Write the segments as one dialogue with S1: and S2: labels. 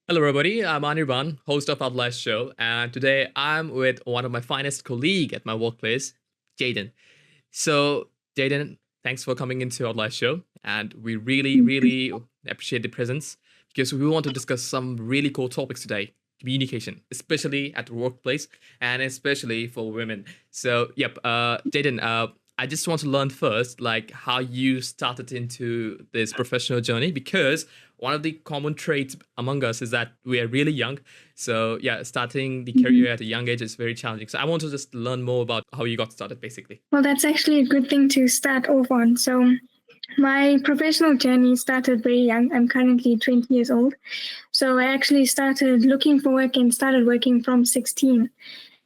S1: Hello, everybody. I'm Anirban, host of Outlier Show, and today I'm with one of my finest colleague at my workplace, Jayden. So, Jayden, thanks for coming into Outlier Show, and we really appreciate the presence because we want to discuss some really cool topics today. Communication, especially at the workplace, and especially for women. So, Jayden, I just want to learn first, like how you started into this professional journey, because one of the common traits among us is that we are really young. So yeah, starting the
S2: Mhm.
S1: career at a young age is very challenging. So I want to just learn more about how you got started, basically.
S2: Well, that's actually a good thing to start off on. So, my professional journey started very young. I'm currently 20 years old. So, I actually started looking for work and started working from 16.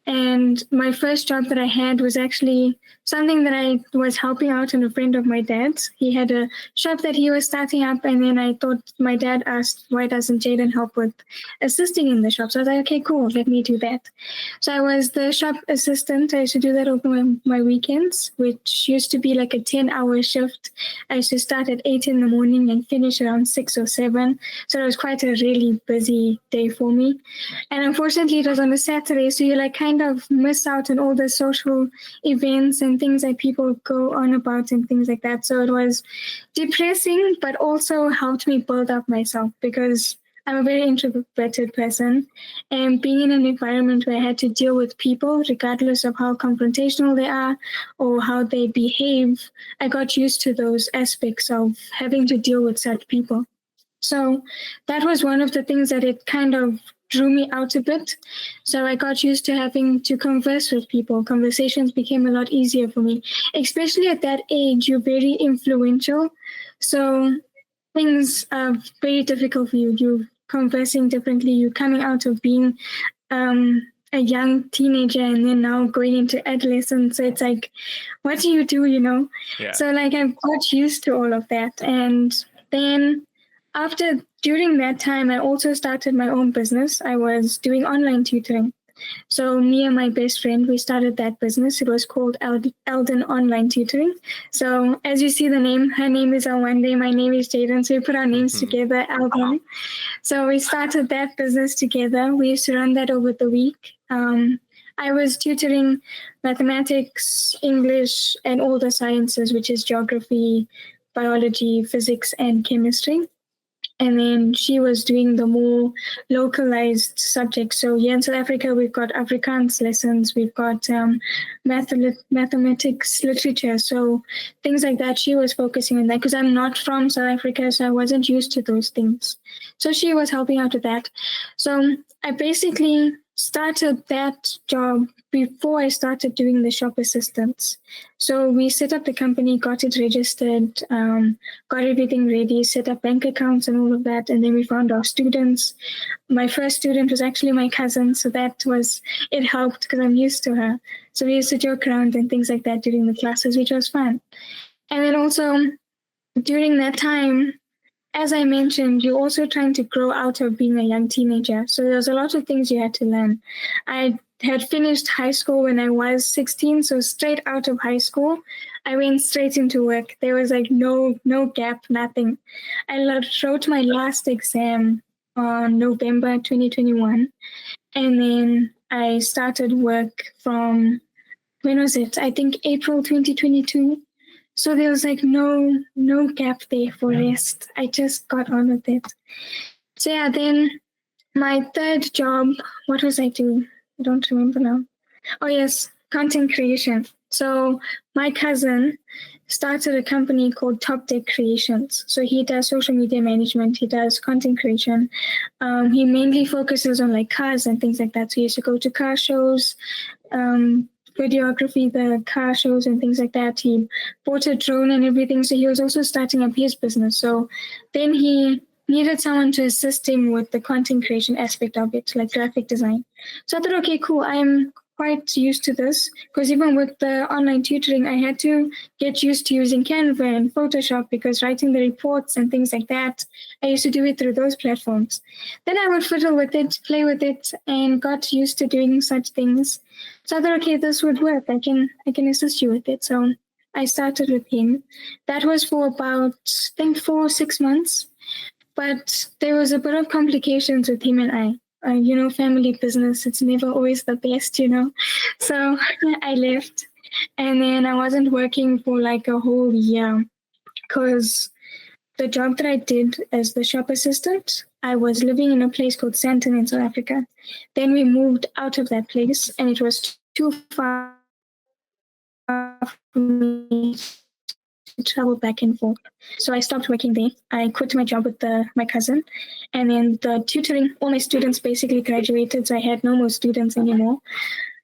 S2: And my first job that I had was actually something that I was helping out on a friend of my dad's. He had a shop that he was starting up, and then I thought my dad asked, why doesn't Jayden help with assisting in the shop? So I was like, okay, cool, let me do that. So I was the shop assistant. I used to do that over my weekends, which used to be like a 10-hour shift. I used to start at 8 in the morning and finish around 6 or 7. So it was quite a really busy day for me. And unfortunately, it was on a Saturday, so you like kind of miss out on all the social events and things that people go on about and things like that. So it was depressing, but also helped me build up myself because I'm a very introverted person. And being in an environment where I had to deal with people, regardless of how confrontational they are or how they behave, I got used to those aspects of having to deal with such people. So that was one of the things that it kind of drew me out a bit. So I got used to having to converse with people. Conversations became a lot easier for me, especially at that age. You're very influential. So things are very difficult for you. You're conversing differently. You're coming out of being a young teenager and then now going into adolescence. So it's like, what do you do, you know?
S1: Yeah.
S2: So like I've got used to all of that. And then during that time, I also started my own business. I was doing online tutoring. So me and my best friend, we started that business. It was called Elden Online Tutoring. So as you see the name, her name is Alwande, my name is Jayden. So we put our names
S1: Hmm.
S2: together, Elden. So we started that business together. We used to run that over the week. I was tutoring mathematics, English, and all the sciences, which is geography, biology, physics, and chemistry. And then she was doing the more localized subjects. So here in South Africa, we've got Afrikaans lessons, we've got mathematics literature. So things like that, she was focusing on that because I'm not from South Africa, so I wasn't used to those things. So she was helping out with that. So I basically started that job before I started doing the shop assistants. So we set up the company, got it registered, got everything ready, set up bank accounts and all of that. And then we found our students. My first student was actually my cousin. So it helped because I'm used to her. So we used to joke around and things like that during the classes, which was fun. And then also during that time, as I mentioned, you're also trying to grow out of being a young teenager. So there's a lot of things you had to learn. I had finished high school when I was 16, so straight out of high school, I went straight into work. There was like no gap, nothing. I wrote my last exam on November 2021, and then I started work from when was it? I think April 2022. So there was like no gap there for rest. I just got on with it. So yeah, then my third job, what was I doing? I don't remember now. Oh yes, content creation. So my cousin started a company called Top Deck Creations. So he does social media management. He does content creation. He mainly focuses on like cars and things like that. So he used to go to car shows, videography, the car shows and things like that. He bought a drone and everything. So he was also starting up his business. So then he needed someone to assist him with the content creation aspect of it, like graphic design. So I thought, okay, cool. I'm quite used to this because even with the online tutoring, I had to get used to using Canva and Photoshop because writing the reports and things like that, I used to do it through those platforms. Then I would fiddle with it, play with it, and got used to doing such things. So I thought, okay, this would work. I can assist you with it. So I started with him. That was for about I think 4 6 months. But there was a bit of complications with him and I. Family business, it's never always the best. So I left. And then I wasn't working for like a whole year because the job that I did as the shop assistant, I was living in a place called Sandton in South Africa. Then we moved out of that place and it was too far for me to travel back and forth. So I stopped working there. I quit my job with my cousin. And then the tutoring, all my students basically graduated. So I had no more students anymore.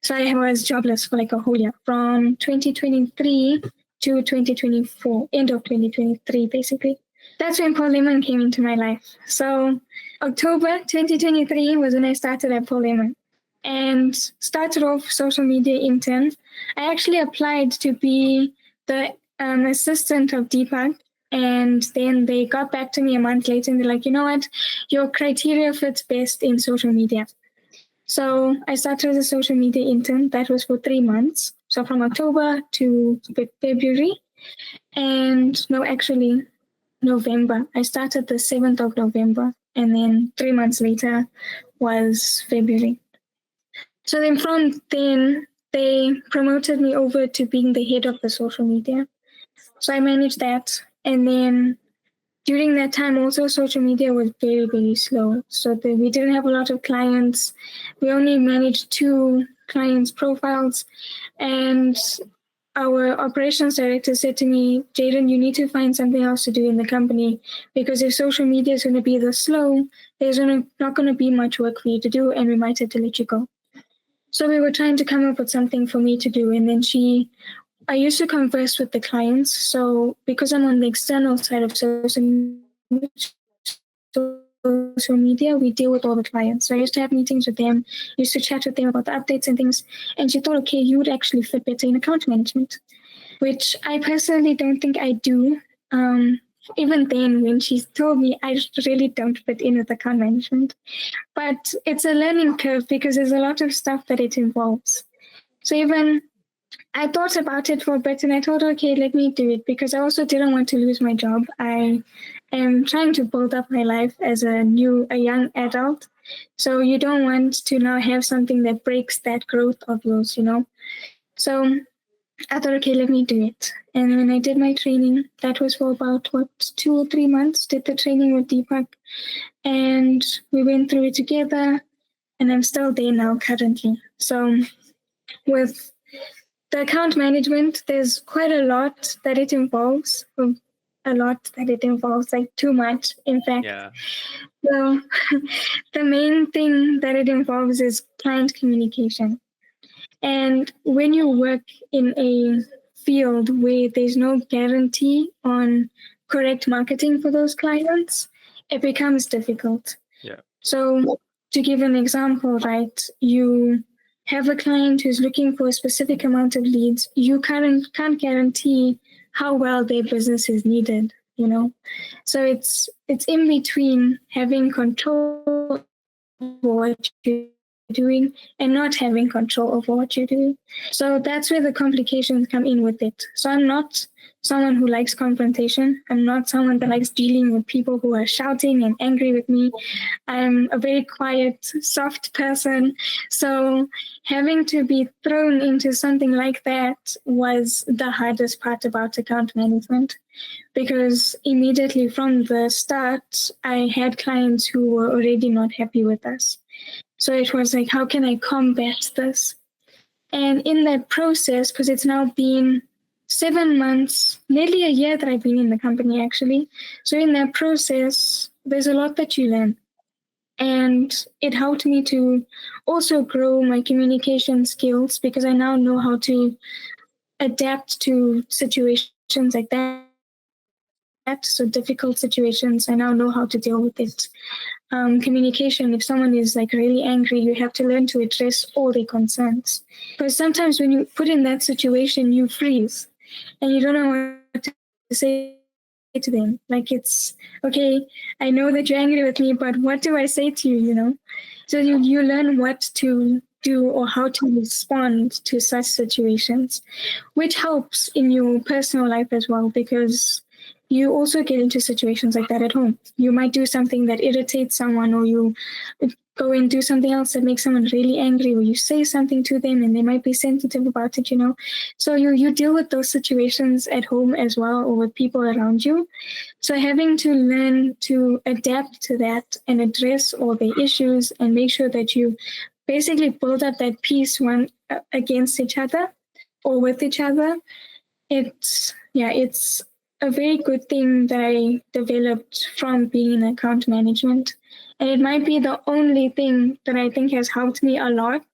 S2: So I was jobless for like a whole year from 2023 to 2024, end of 2023, basically. That's when Paul Lemon came into my life. So October 2023 was when I started at Paul Lemon and started off social media intern. I actually applied to be the assistant of Deepak. And then they got back to me a month later and they're like, you know what, your criteria fits best in social media. So I started as a social media intern. That was for 3 months. So from October to February. And no, actually, November. I started the 7th of November. And then 3 months later was February. So then from then, they promoted me over to being the head of the social media. So I managed that. And then during that time, also social media was very, very slow. So we didn't have a lot of clients. We only managed 2 clients' profiles. And our operations director said to me, Jayden, you need to find something else to do in the company because if social media is going to be this slow, there's not going to be much work for you to do and we might have to let you go. So we were trying to come up with something for me to do. And then I used to converse with the clients. So because I'm on the external side of social media, we deal with all the clients. So I used to have meetings with them, used to chat with them about the updates and things. And she thought, okay, you would actually fit better in account management, which I personally don't think I do. Even then, when she told me, I really don't fit in with account management. But it's a learning curve because there's a lot of stuff that it involves. So even I thought about it for a bit and I thought, okay, let me do it because I also didn't want to lose my job. I am trying to build up my life as a young adult. So you don't want to now have something that breaks that growth of yours, So I thought, okay, let me do it. And when I did my training, that was for about 2 or 3 months, did the training with Deepak. And we went through it together and I'm still there now currently. So with the account management, there's quite a lot that it involves. Like too much, in fact.
S1: Yeah.
S2: So the main thing that it involves is client communication. And when you work in a field where there's no guarantee on correct marketing for those clients, it becomes difficult.
S1: Yeah.
S2: So to give an example, right, you have a client who's looking for a specific amount of leads, you can't guarantee how well their business is needed, So it's in between having control over what you're doing and not having control over what you're doing. So that's where the complications come in with it. So I'm not someone who likes confrontation. I'm not someone that likes dealing with people who are shouting and angry with me. I'm a very quiet, soft person. So having to be thrown into something like that was the hardest part about account management, because immediately from the start, I had clients who were already not happy with us. So it was like, how can I combat this? And in that process, because it's now been 7 months, nearly a year that I've been in the company, actually. So in that process, there's a lot that you learn. And it helped me to also grow my communication skills because I now know how to adapt to situations like that. So difficult situations, I now know how to deal with it. Communication, if someone is like really angry, you have to learn to address all their concerns. Because sometimes when you put in that situation, you freeze and you don't know what to say to them. Like, it's okay, I know that you're angry with me, but what do I say to you, So you learn what to do or how to respond to such situations, which helps in your personal life as well, because you also get into situations like that at home. You might do something that irritates someone, or you go and do something else that makes someone really angry, or you say something to them and they might be sensitive about it, So you deal with those situations at home as well, or with people around you. So having to learn to adapt to that and address all the issues and make sure that you basically build up that peace one against each other or with each other. It's a very good thing that I developed from being in account management. And it might be the only thing that I think has helped me a lot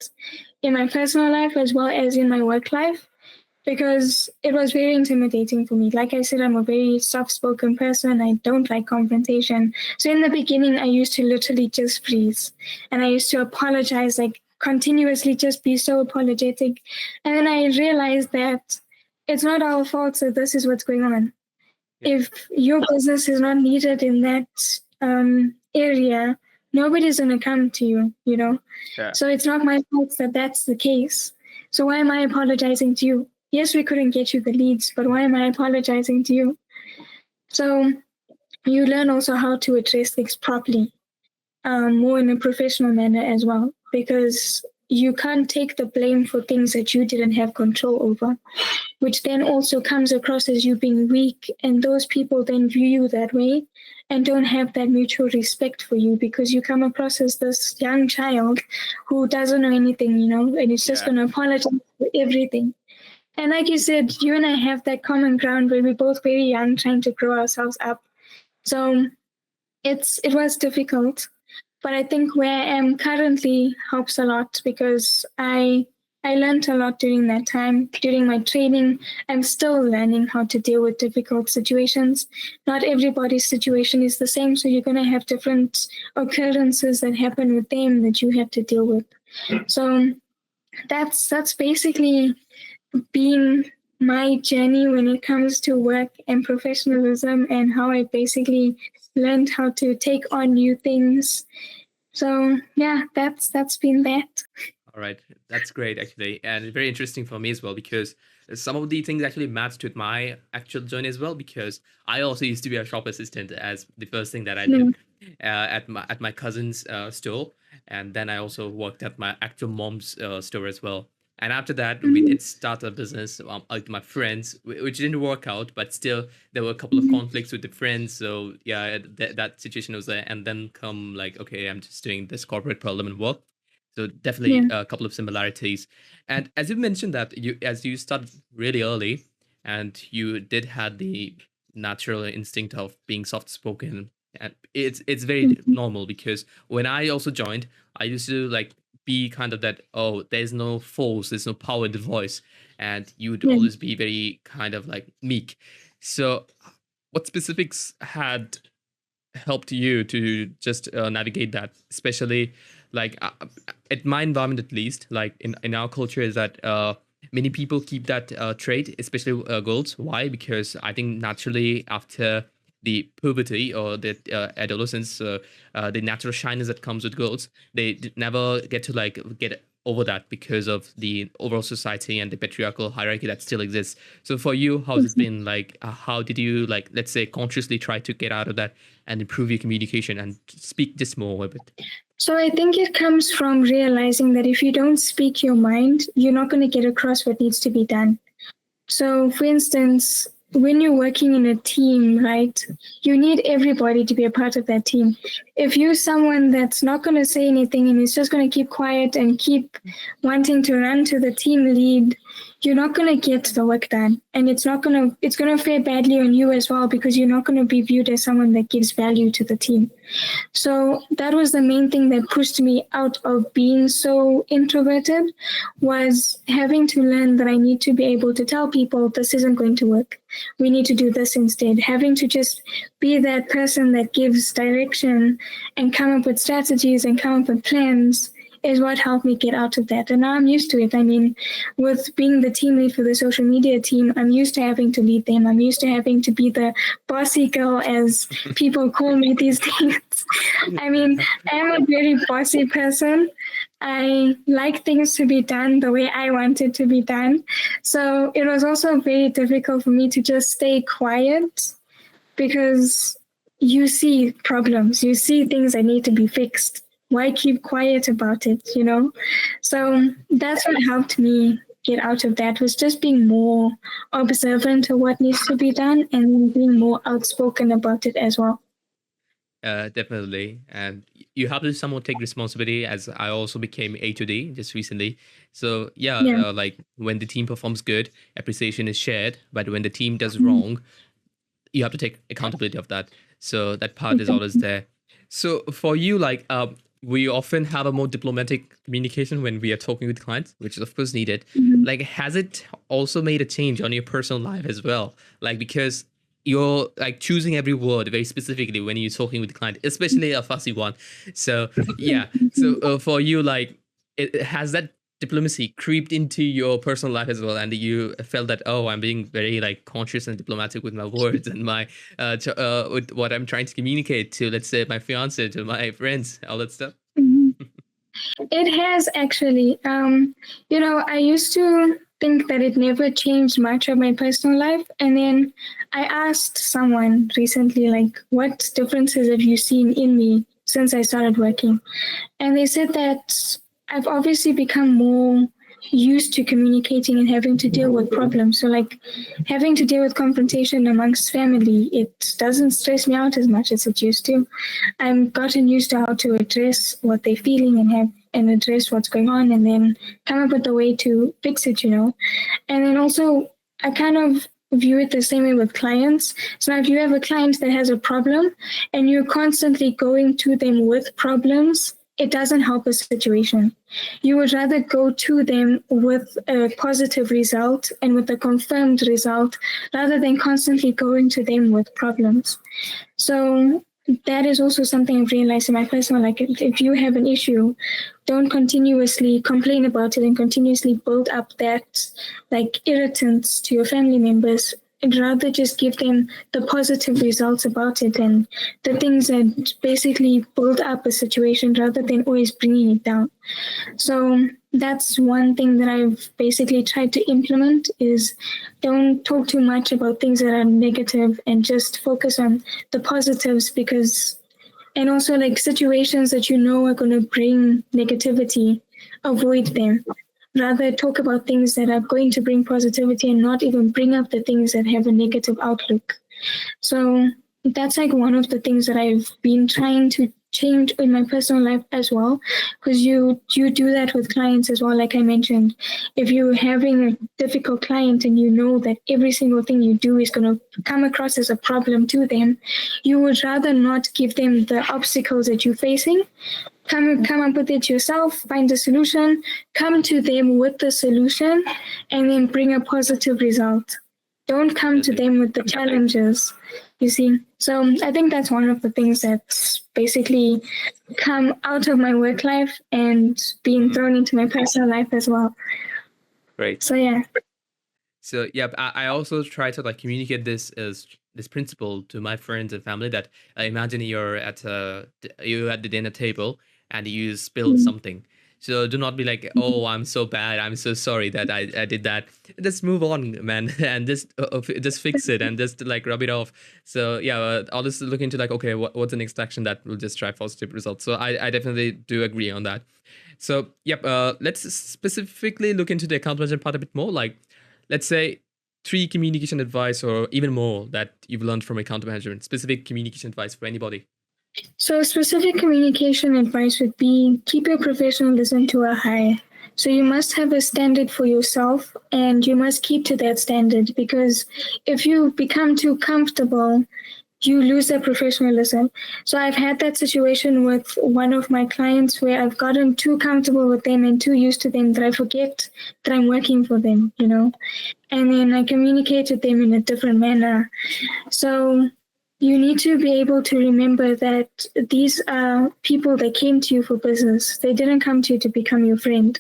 S2: in my personal life as well as in my work life, because it was very intimidating for me. Like I said, I'm a very soft-spoken person. I don't like confrontation. So in the beginning, I used to literally just freeze. And I used to apologize, like continuously just be so apologetic. And then I realized that it's not our fault, so this is what's going on.
S1: Yeah.
S2: If your business is not needed in that area, nobody's going to come to you,
S1: Yeah.
S2: So it's not my fault that that's the case. So why am I apologizing to you? Yes, we couldn't get you the leads, but why am I apologizing to you? So you learn also how to address things properly, more in a professional manner as well, because you can't take the blame for things that you didn't have control over, which then also comes across as you being weak. And those people then view you that way and don't have that mutual respect for you, because you come across as this young child who doesn't know anything, and is just going to apologize for everything. And like you said, you and I have that common ground where we're both very young, trying to grow ourselves up. So it was difficult, but I think where I am currently helps a lot, because I learned a lot during that time. During my training, I'm still learning how to deal with difficult situations. Not everybody's situation is the same, so you're going to have different occurrences that happen with them that you have to deal with. So that's basically been my journey when it comes to work and professionalism, and how I basically learned how to take on new things. So yeah, that's been that.
S1: All right, that's great actually, and very interesting for me as well, because some of the things actually matched with my actual journey as well. Because I also used to be a shop assistant as the first thing that I
S2: Yeah.
S1: did at my cousin's store, and then I also worked at my actual mom's store as well. And after that, we
S2: Mhm.
S1: did start a business with my friends, which didn't work out, but still there were a couple of
S2: Mhm.
S1: conflicts with the friends. So yeah, that situation was there, and then come like, okay, I'm just doing this corporate parliament work. So definitely
S2: Yeah.
S1: a couple of similarities. And as you mentioned that as you started really early, and you did had the natural instinct of being soft spoken, and it's very
S2: Mhm.
S1: normal, because when I also joined, I used to like be kind of that, oh, there's no force, there's no power in the voice, and you would
S2: Yeah.
S1: always be very kind of like meek. So what specifics had helped you to just navigate that, especially like at my environment, at least like in our culture, is that many people keep that trait, especially girls. Why? Because I think naturally after the puberty or the adolescence, the natural shyness that comes with girls, they never get to like get over that because of the overall society and the patriarchal hierarchy that still exists. So for you, how's it been? Like, how did you, like, let's say, consciously try to get out of that and improve your communication and speak just more a bit?
S2: So I think it comes from realizing that if you don't speak your mind, you're not going to get across what needs to be done. So, for instance, when you're working in a team, right, you need everybody to be a part of that team. If you're someone that's not going to say anything and is just going to keep quiet and keep wanting to run to the team lead, you're not going to get the work done. And it's going to fare badly on you as well, because you're not going to be viewed as someone that gives value to the team. So that was the main thing that pushed me out of being so introverted, was having to learn that I need to be able to tell people this isn't going to work. We need to do this instead. Having to just be that person that gives direction and come up with strategies and come up with plans is what helped me get out of that. And now I'm used to it. I mean, with being the team lead for the social media team, I'm used to having to lead them. I'm used to having to be the bossy girl, as people call me these days. I mean, I'm a very bossy person. I like things to be done the way I want it to be done. So it was also very difficult for me to just stay quiet because you see problems, you see things that need to be fixed. Why keep quiet about it, you know? So that's what helped me get out of that, was just being more observant of what needs to be done and being more outspoken about it as well.
S1: Definitely. And you have to somewhat take responsibility, as I also became A to D just recently. So yeah,
S2: Yeah.
S1: like when the team performs good, appreciation is shared. But when the team does
S2: Mhm.
S1: wrong, you have to take accountability of that. So that part is always there. So for you, like, we often have a more diplomatic communication when we are talking with clients, which is of course needed.
S2: Mhm.
S1: Like, has it also made a change on your personal life as well? Like, because you're like choosing every word very specifically when you're talking with the client, especially a fussy one. So yeah. So for you, like, has that diplomacy creeped into your personal life as well, and you felt that, oh, I'm being very like conscious and diplomatic with my words and my with what I'm trying to communicate to, let's say, my fiance, to my friends, all that stuff.
S2: Mhm. It has actually. I used to think that it never changed much of my personal life. And then I asked someone recently, like, what differences have you seen in me since I started working? And they said that I've obviously become more used to communicating and having to deal with problems. So, like, having to deal with confrontation amongst family, it doesn't stress me out as much as it used to. I've gotten used to how to address what they're feeling and address what's going on, and then come up with a way to fix it, And then also, I kind of view it the same way with clients. So if you have a client that has a problem and you're constantly going to them with problems, it doesn't help a situation. You would rather go to them with a positive result and with a confirmed result rather than constantly going to them with problems. So that is also something I've realized in my personal life. If you have an issue, don't continuously complain about it and continuously build up that like irritants to your family members. And rather just give them the positive results about it and the things that basically build up a situation rather than always bringing it down. So that's one thing that I've basically tried to implement is don't talk too much about things that are negative and just focus on the positives, because and also like situations that you know are going to bring negativity, avoid them. Rather talk about things that are going to bring positivity and not even bring up the things that have a negative outlook. So that's like one of the things that I've been trying to change in my personal life as well, because you do that with clients as well. Like I mentioned, if you're having a difficult client and you know that every single thing you do is going to come across as a problem to them, you would rather not give them the obstacles that you're facing. Come up with it yourself, find a solution, come to them with the solution, and then bring a positive result. Don't come to them with the challenges, you see. So I think that's one of the things that's basically come out of my work life and being thrown into my personal life as well.
S1: Great.
S2: So yeah.
S1: So yeah, I also try to like communicate this principle to my friends and family, that imagine you're at the dinner table and you spilled
S2: Mm-hmm.
S1: something. So do not be like, oh, I'm so bad, I'm so sorry that I did that. Just move on, man, and just fix it and just like rub it off. So yeah, I'll just look into like, okay, what's the next action that will just drive positive results. So I definitely do agree on that. So yep, let's specifically look into the account management part a bit more. Like, let's say 3 communication advice or even more that you've learned from account management, specific communication advice for anybody.
S2: So specific communication advice would be keep your professionalism to a high. So you must have a standard for yourself and you must keep to that standard, because if you become too comfortable, you lose that professionalism. So I've had that situation with one of my clients where I've gotten too comfortable with them and too used to them that I forget that I'm working for them, and then I communicate with them in a different manner. So you need to be able to remember that these are people that came to you for business. They didn't come to you to become your friend.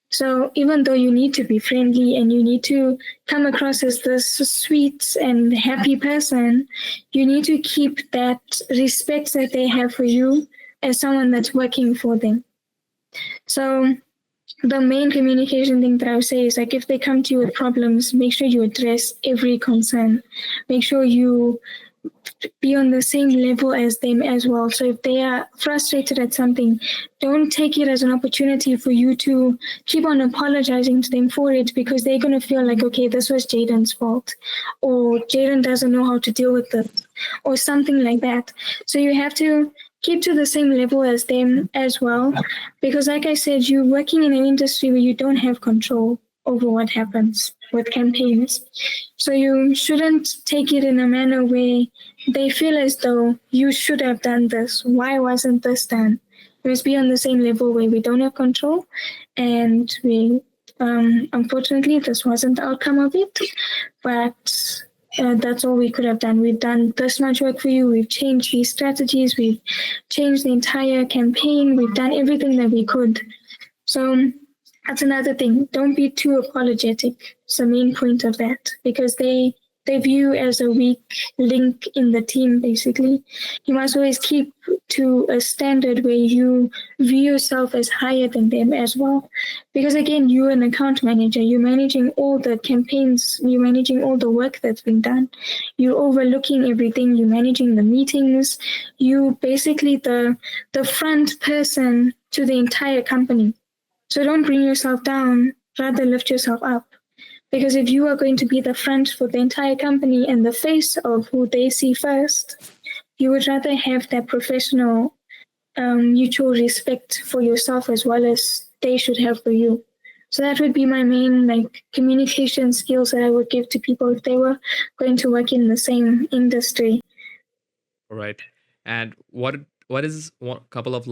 S2: So even though you need to be friendly and you need to come across as this sweet and happy person, you need to keep that respect that they have for you as someone that's working for them. So the main communication thing that I would say is like if they come to you with problems, make sure you address every concern. Make sure you be on the same level as them as well. So if they are frustrated at something, don't take it as an opportunity for you to keep on apologizing to them for it, because they're going to feel like, okay, this was Jayden's fault, or Jayden doesn't know how to deal with this, or something like that. So you have to keep to the same level as them as well, because like I said, you're working in an industry where you don't have control over what happens with campaigns. So you shouldn't take it in a manner where they feel as though you should have done this. Why wasn't this done? We must be on the same level where we don't have control, and we unfortunately this wasn't the outcome of it, but that's all we could have done. We've done this much work for you. We've changed these strategies. We've changed the entire campaign. We've done everything that we could. So that's another thing. Don't be too apologetic. It's the main point of that, because they view you as a weak link in the team, basically. You must always keep to a standard where you view yourself as higher than them as well. Because again, you're an account manager. You're managing all the campaigns. You're managing all the work that's been done. You're overlooking everything. You're managing the meetings. You basically the front person to the entire company. So don't bring yourself down, rather lift yourself up. Because if you are going to be the front for the entire company and the face of who they see first, you would rather have that professional mutual respect for yourself as well as they should have for you. So that would be my main communication skills that I would give to people if they were going to work in the same industry.
S1: All right. And what is one couple of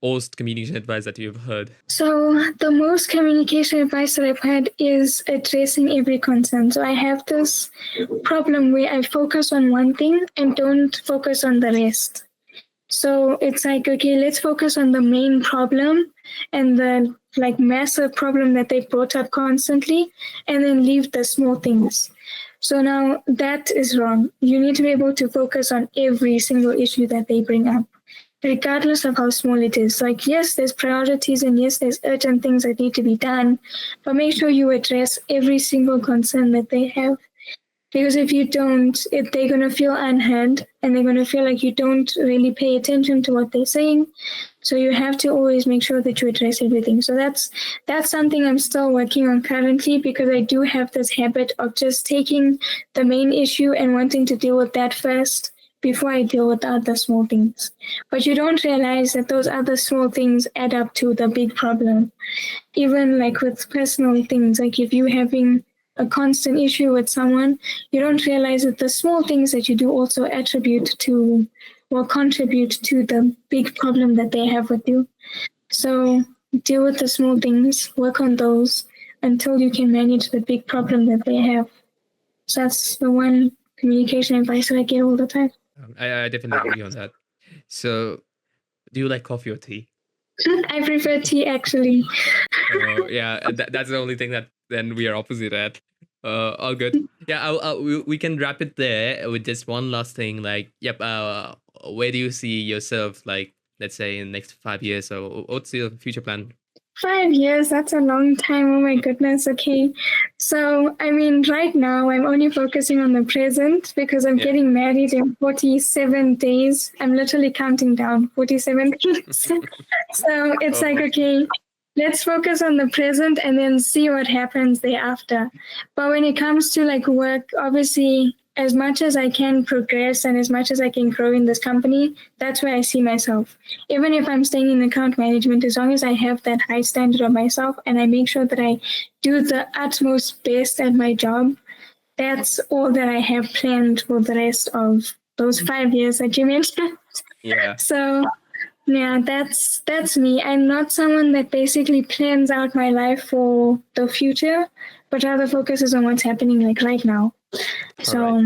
S1: most communication advice that you've heard?
S2: So the most communication advice that I've had is addressing every concern. So I have this problem where I focus on one thing and don't focus on the rest. So it's like, okay, let's focus on the main problem and the massive problem that they brought up constantly, and then leave the small things. So now that is wrong. You need to be able to focus on every single issue that they bring up, regardless of how small it is. Yes, there's priorities, and yes, there's urgent things that need to be done, but make sure you address every single concern that they have. Because if you don't, they're going to feel unheard, and they're going to feel like you don't really pay attention to what they're saying. So you have to always make sure that you address everything. So that's something I'm still working on currently, because I do have this habit of just taking the main issue and wanting to deal with that first before I deal with the other small things. But you don't realize that those other small things add up to the big problem. Even with personal things, if you're having a constant issue with someone, you don't realize that the small things that you do also contribute to the big problem that they have with you. So deal with the small things, work on those until you can manage the big problem that they have. So that's the one communication advice that I get all the time.
S1: I definitely agree on that. So, do you like coffee or tea?
S2: I prefer tea, actually.
S1: Yeah, that's the only thing that then we are opposite at. All good. Yeah, we can wrap it there with just one last thing. Where do you see yourself, let's say in the next 5 years? So, what's your future plan?
S2: 5 years, that's a long time. Oh my goodness. Okay. So, right now I'm only focusing on the present, because I'm getting married in 47 days. I'm literally counting down 47 days. So it's okay, let's focus on the present and then see what happens thereafter. But when it comes to work, obviously, as much as I can progress and as much as I can grow in this company, that's where I see myself. Even if I'm staying in account management, as long as I have that high standard of myself and I make sure that I do the utmost best at my job, that's all that I have planned for the rest of those 5 years that you mentioned.
S1: Yeah.
S2: So yeah, that's me. I'm not someone that basically plans out my life for the future, but rather focuses on what's happening right now. So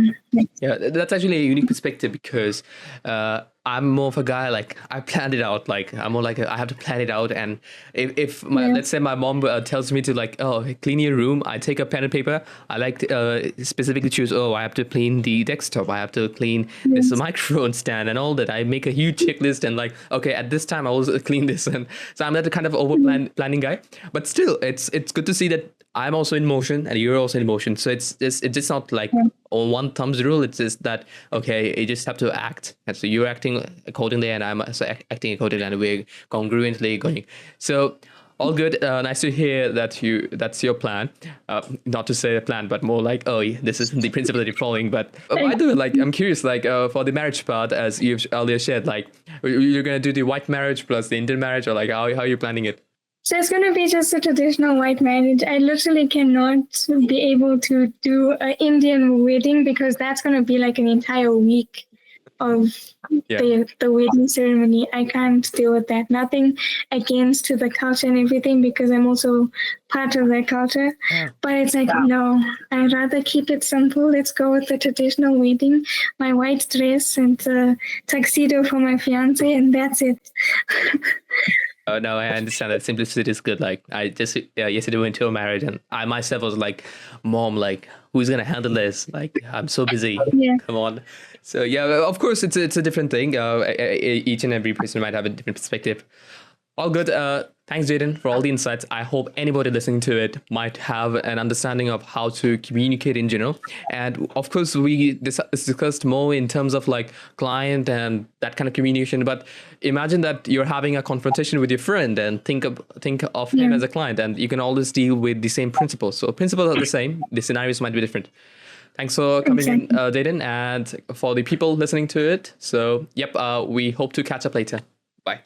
S1: yeah, that's actually a unique perspective, because I'm more of a guy I planned it out. I'm more I have to plan it out, and if let's say my mom tells me to clean your room, I take a pen and paper. I specifically choose. I have to clean the desktop. I have to clean this microphone stand and all that. I make a huge checklist and okay, at this time I will clean this, and so I'm that kind of over planning guy. But still, it's good to see that I'm also in motion and you're also in motion. So it's just not like on one thumbs rule. It's just that, okay, you just have to act. And so you're acting accordingly and I'm also acting accordingly and we're congruently going. So all good. Nice to hear that that's your plan. Not to say a plan, but more like, oh, this is the principle that you're following. But I do like, I'm curious, like for the marriage part, as you've earlier shared, like you're gonna do the white marriage plus the Indian marriage, or like how are you planning it?
S2: So it's going to be just a traditional white marriage. I literally cannot be able to do an Indian wedding because that's going to be like an entire week of the wedding ceremony. I can't deal with that. Nothing against the culture and everything because I'm also part of that culture. But it's like, no, I'd rather keep it simple. Let's go with the traditional wedding, my white dress and the tuxedo for my fiance, and that's it.
S1: Oh, no, I understand that simplicity is good. Like I just yesterday went to a marriage and I myself was like, Mom, like who's gonna handle this? Like I'm so busy.
S2: Yeah.
S1: Come on. So yeah, of course it's a different thing. Each and every person might have a different perspective. All good. Thanks, Jayden, for all the insights. I hope anybody listening to it might have an understanding of how to communicate in general. And of course, we discussed more in terms of like client and that kind of communication. But imagine that you're having a confrontation with your friend and think of him as a client, and you can always deal with the same principles. So principles are the same. The scenarios might be different. Thanks for coming in, Jayden, and for the people listening to it. So, yep, we hope to catch up later. Bye.